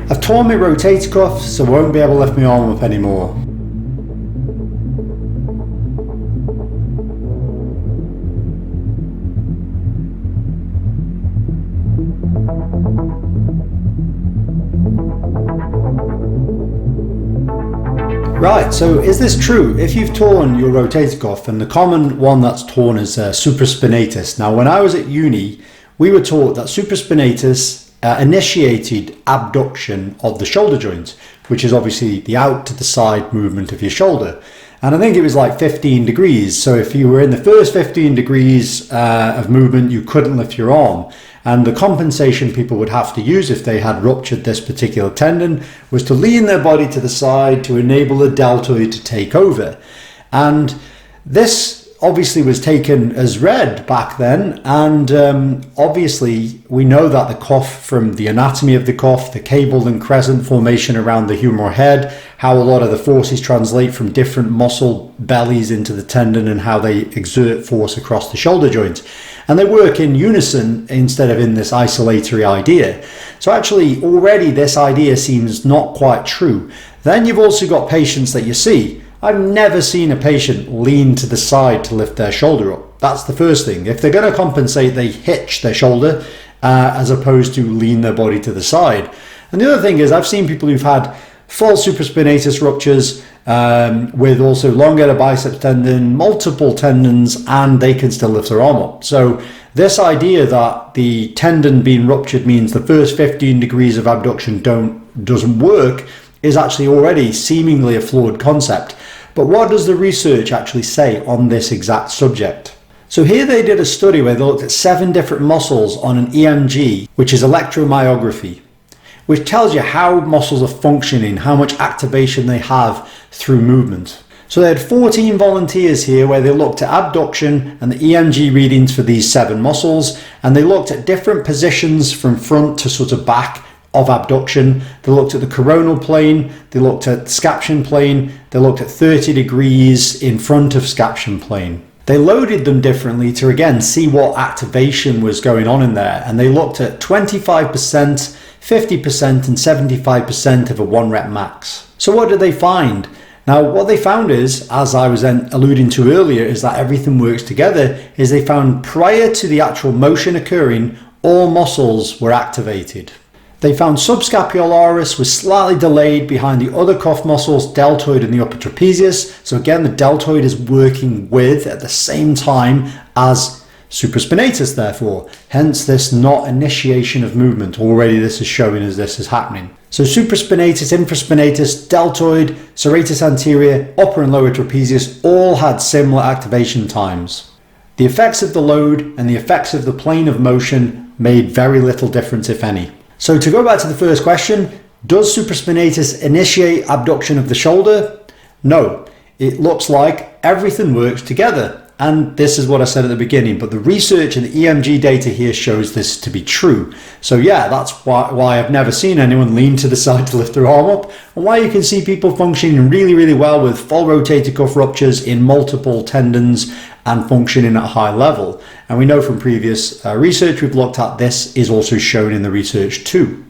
I've torn my rotator cuff, so I won't be able to lift my arm up anymore. Right, so is this true? If you've torn your rotator cuff, and the common one that's torn is supraspinatus. Now, when I was at uni, we were taught that supraspinatus initiated abduction of the shoulder joint, which is obviously the out to the side movement of your shoulder. And I think it was like 15 degrees. So if you were in the first 15 degrees of movement, you couldn't lift your arm. And the compensation people would have to use if they had ruptured this particular tendon was to lean their body to the side to enable the deltoid to take over. And this obviously was taken as read back then, and obviously we know that the cuff, from the anatomy of the cuff, the cable and crescent formation around the humeral head, how a lot of the forces translate from different muscle bellies into the tendon and how they exert force across the shoulder joint, and they work in unison instead of in this isolatory idea. So actually already this idea seems not quite true. Then you've also got patients that you see. I've never seen a patient lean to the side to lift their shoulder up. That's the first thing. If they're going to compensate, they hitch their shoulder as opposed to lean their body to the side. And the other thing is, I've seen people who've had full supraspinatus ruptures with also elongated biceps tendon, multiple tendons, and they can still lift their arm up. So this idea that the tendon being ruptured means the first 15 degrees of abduction doesn't work is actually already seemingly a flawed concept. But what does the research actually say on this exact subject? So here they did a study where they looked at 7 different muscles on an EMG, which is electromyography, which tells you how muscles are functioning, how much activation they have through movement. So they had 14 volunteers here where they looked at abduction and the EMG readings for these 7 muscles, and they looked at different positions from front to sort of back of abduction. They looked at the coronal plane, they looked at the scaption plane, they looked at 30 degrees in front of scaption plane. They loaded them differently to again see what activation was going on in there, and they looked at 25%, 50% and 75% of a 1 rep max. So what did they find? Now what they found is, as I was then alluding to earlier, is that everything works together, is they found prior to the actual motion occurring, all muscles were activated. They found subscapularis was slightly delayed behind the other cuff muscles, deltoid and the upper trapezius. So again, the deltoid is working with at the same time as supraspinatus, therefore. Hence this not initiation of movement. Already this is showing as this is happening. So supraspinatus, infraspinatus, deltoid, serratus anterior, upper and lower trapezius all had similar activation times. The effects of the load and the effects of the plane of motion made very little difference, if any. So to go back to the first question, does supraspinatus initiate abduction of the shoulder? No, it looks like everything works together. And this is what I said at the beginning, but the research and the EMG data here shows this to be true. So yeah, that's why I've never seen anyone lean to the side to lift their arm up, and why you can see people functioning really, really well with full rotator cuff ruptures in multiple tendons and functioning at a high level. And we know from previous research we've looked at, this is also shown in the research too.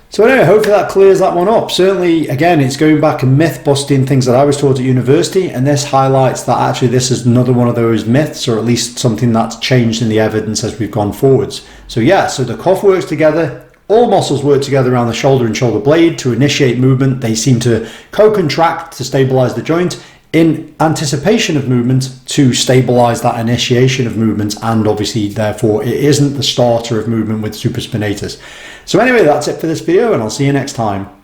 So anyway, hopefully that clears that one up. Certainly, again, it's going back and myth busting things that I was taught at university, and this highlights that actually this is another one of those myths, or at least something that's changed in the evidence as we've gone forwards. So yeah, so the cuff works together, all muscles work together around the shoulder and shoulder blade to initiate movement. They seem to co-contract to stabilize the joint in anticipation of movement to stabilize that initiation of movement, and obviously therefore it isn't the starter of movement with supraspinatus. So anyway, that's it for this video, and I'll see you next time.